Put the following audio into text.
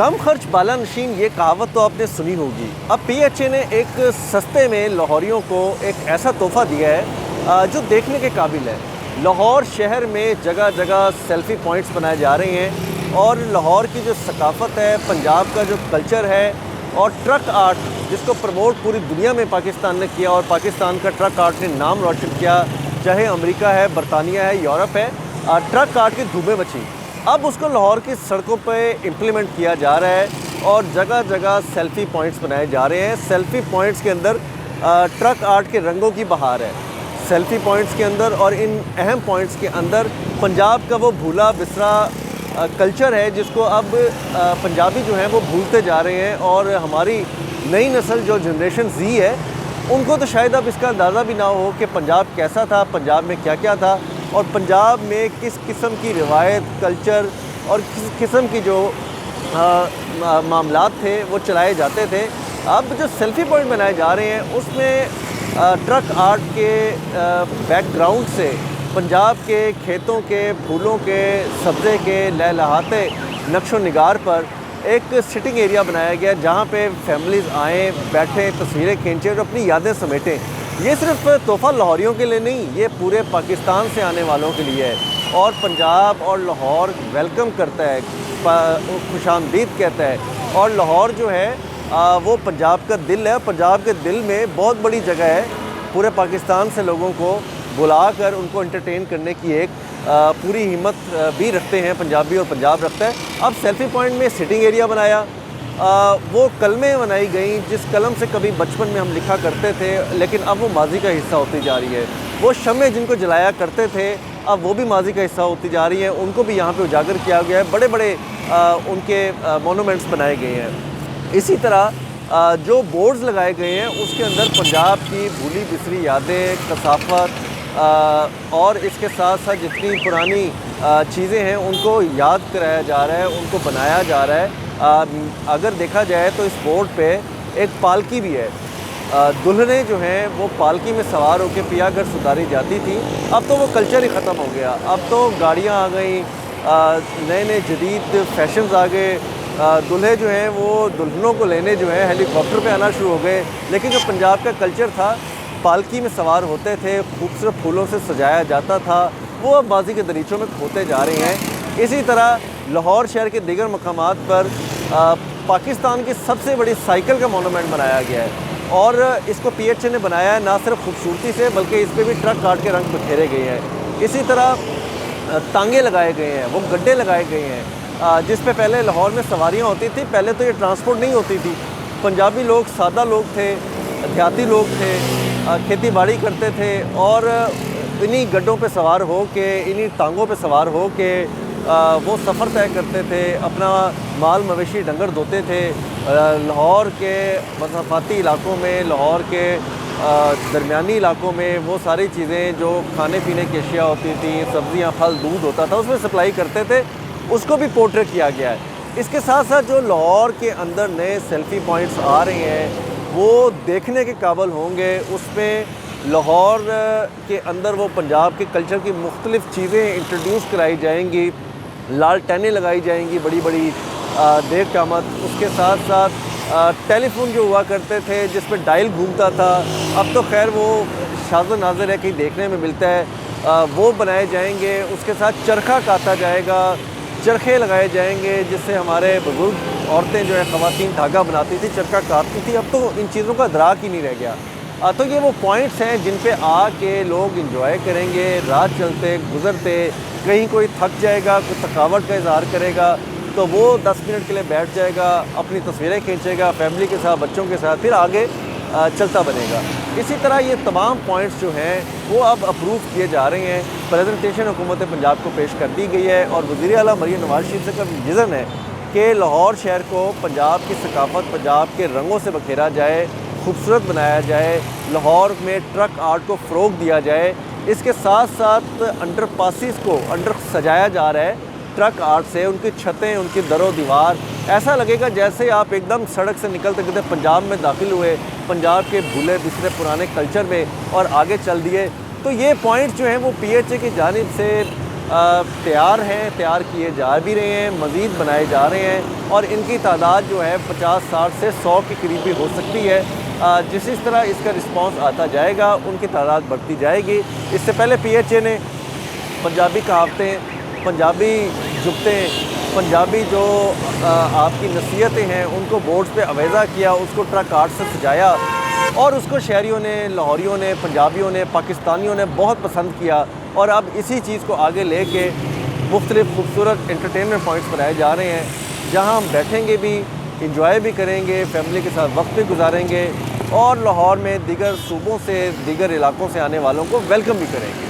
कम खर्च बाला नशीन, ये कहावत तो आपने सुनी होगी। अब PHA ने एक सस्ते में लाहौरियों को एक ऐसा तोहफ़ा दिया है जो देखने के काबिल है। लाहौर शहर में जगह जगह सेल्फ़ी पॉइंट्स बनाए जा रहे हैं और लाहौर की जो सकाफ़त है, पंजाब का जो कल्चर है और ट्रक आर्ट जिसको प्रमोट पूरी दुनिया में पाकिस्तान ने किया और पाकिस्तान का ट्रक आर्ट ने नाम रोशन किया, चाहे अमेरिका है, बरतानिया है, यूरोप है, ट्रक आर्ट की धूमें मची। अब उसको लाहौर की सड़कों पे इम्प्लीमेंट किया जा रहा है और जगह जगह सेल्फ़ी पॉइंट्स बनाए जा रहे हैं। सेल्फ़ी पॉइंट्स के अंदर ट्रक आर्ट के रंगों की बहार है। सेल्फ़ी पॉइंट्स के अंदर और इन अहम पॉइंट्स के अंदर पंजाब का वो भूला बिसरा कल्चर है जिसको अब पंजाबी जो हैं वो भूलते जा रहे हैं और हमारी नई नस्ल जो जनरेशन Z है उनको तो शायद अब इसका अंदाज़ा भी ना हो कि पंजाब कैसा था, पंजाब में क्या क्या था और पंजाब में किस किस्म की रिवायत, कल्चर और किस किस्म की जो मामलात थे वो चलाए जाते थे। अब जो सेल्फ़ी पॉइंट बनाए जा रहे हैं उसमें ट्रक आर्ट के बैकग्राउंड से पंजाब के खेतों के, फूलों के, सब्ज़े के लहलहाते नक्शो निगार पर एक सिटिंग एरिया बनाया गया जहाँ पे फैमिलीज़ आएँ, बैठें, तस्वीरें खींचें और अपनी यादें समेटें। ये सिर्फ तोहफ़ा लाहौरियों के लिए नहीं, ये पूरे पाकिस्तान से आने वालों के लिए है और पंजाब और लाहौर वेलकम करता है, खुशामदीद कहता है। और लाहौर जो है वो पंजाब का दिल है। पंजाब के दिल में बहुत बड़ी जगह है। पूरे पाकिस्तान से लोगों को बुलाकर उनको एंटरटेन करने की एक पूरी हिम्मत भी रखते हैं पंजाबी और पंजाब रखता है। अब सेल्फ़ी पॉइंट में सिटिंग एरिया बनाया, वो कलमें बनाई गई जिस कलम से कभी बचपन में हम लिखा करते थे लेकिन अब वो माजी का हिस्सा होती जा रही है। वो शम्में जिनको जलाया करते थे अब वो भी माजी का हिस्सा होती जा रही है, उनको भी यहाँ पे उजागर किया गया है। बड़े बड़े उनके मोनूमेंट्स बनाए गए हैं। इसी तरह जो बोर्ड्स लगाए गए हैं उसके अंदर पंजाब की भूली बिसरी यादें, कसाफत और इसके साथ साथ जितनी पुरानी चीज़ें हैं उनको याद कराया जा रहा है, उनको बनाया जा रहा है। अगर देखा जाए तो इस बोर्ड पे एक पालकी भी है। दुल्हनें जो हैं वो पालकी में सवार होकर पियाघर सुधारी जाती थी। अब तो वो कल्चर ही ख़त्म हो गया। अब तो गाड़ियाँ आ गई, नए नए जदीद फैशंस आ गए। दूल्हे जो हैं वो दुल्हनों को लेने जो है हेलीकॉप्टर पे आना शुरू हो गए। लेकिन जो पंजाब का कल्चर था, पालकी में सवार होते थे, खूबसूरत फूलों से सजाया जाता था, वो अब माजी के दरीचों में खोते जा रहे हैं। इसी तरह लाहौर शहर के दीगर मकामात पर पाकिस्तान की सबसे बड़ी साइकिल का मोनूमेंट बनाया गया है और इसको PHA ने बनाया है ना सिर्फ खूबसूरती से बल्कि इस पर भी ट्रक आर्ट के रंग बिखेरे गए हैं। इसी तरह तांगे लगाए गए हैं, वो गड्ढे लगाए गए हैं जिस पे पहले लाहौर में सवारियाँ होती थी। पहले तो ये ट्रांसपोर्ट नहीं होती थी। पंजाबी लोग सादा लोग थे, देहाती लोग थे, खेती बाड़ी करते थे और इन्हीं गड्ढों पे सवार हो के, इन्हीं टांगों पे सवार हो के वो सफ़र तय करते थे, अपना माल मवेशी डंगर धोते थे। लाहौर के मसाफाती इलाकों में, लाहौर के दरमियानी इलाकों में वो सारी चीज़ें जो खाने पीने की अशिया होती थी, सब्ज़ियाँ, फल, दूध होता था, उसमें सप्लाई करते थे। उसको भी पोर्ट्रेट किया गया है। इसके साथ साथ जो लाहौर के अंदर नए सेल्फ़ी पॉइंट्स आ रहे हैं वो देखने के काबिल होंगे। उसमें लाहौर के अंदर वो पंजाब के कल्चर की मुख्तलिफ़ चीज़ें इंट्रोड्यूस कराई जाएंगी, लालटेनें लगाई जाएंगी बड़ी बड़ी देर क़यामत। उसके साथ साथ टेलीफोन जो हुआ करते थे जिस पर डायल घूमता था, अब तो खैर वो शाज़ नाज़िर है कहीं देखने में मिलता है, वो बनाए जाएंगे। उसके साथ चरखा काता जाएगा, चरखे लगाए जाएंगे जिससे हमारे बुज़ुर्ग औरतें जो है ख़वातीन धागा बनाती थी, चरखा काटती थी। अब तो इन चीज़ों का इदराक ही नहीं रह गया। तो ये वो पॉइंट्स हैं जिन पे आके लोग इंजॉय करेंगे। रात चलते गुज़रते कहीं कोई थक जाएगा, कोई थकावट का इज़हार करेगा तो वो 10 मिनट के लिए बैठ जाएगा, अपनी तस्वीरें खींचेगा फैमिली के साथ, बच्चों के साथ, फिर आगे चलता बनेगा। इसी तरह ये तमाम पॉइंट्स जो हैं वो अब अप्रूव किए जा रहे हैं। प्रेजेंटेशन हुकूमत पंजाब को पेश कर दी गई है और वज़ीर आला मरियम नवाज़ शरीफ का विज़न है कि लाहौर शहर को पंजाब की सकाफ़त, पंजाब के रंगों से बखेरा जाए, खूबसूरत बनाया जाए, लाहौर में ट्रक आर्ट को फ़रोग़ दिया जाए। इसके साथ साथ अंडर पासिस को अंडर सजाया जा रहा है ट्रक आर्ट से। उनकी छतें, उनकी दरो दीवार ऐसा लगेगा जैसे आप एकदम सड़क से निकलते निकलते पंजाब में दाखिल हुए, पंजाब के भूले बिसरे पुराने कल्चर में और आगे चल दिए। तो ये पॉइंट्स जो हैं वो PHA की जानिब से تیار ہیں، تیار کیے جا بھی رہے ہیں، مزید بنائے جا رہے ہیں اور ان کی تعداد جو ہے 50-60 سے 100 کے قریب بھی ہو سکتی ہے۔ جس طرح اس کا رسپانس آتا جائے گا ان کی تعداد بڑھتی جائے گی۔ اس سے پہلے پی ایچ اے نے پنجابی کہاوتیں، پنجابی جگتیں، پنجابی جو آپ کی نصیحتیں ہیں ان کو بورڈز پہ آویزہ کیا، اس کو ٹرک آرٹ سے سجایا اور اس کو شہریوں نے، لاہوریوں نے، پنجابیوں نے، پاکستانیوں نے بہت پسند کیا، اور اب اسی چیز کو آگے لے کے مختلف خوبصورت انٹرٹینمنٹ پوائنٹس بنائے جا رہے ہیں جہاں ہم بیٹھیں گے بھی، انجوائے بھی کریں گے، فیملی کے ساتھ وقت بھی گزاریں گے اور لاہور میں دیگر صوبوں سے، دیگر علاقوں سے آنے والوں کو ویلکم بھی کریں گے۔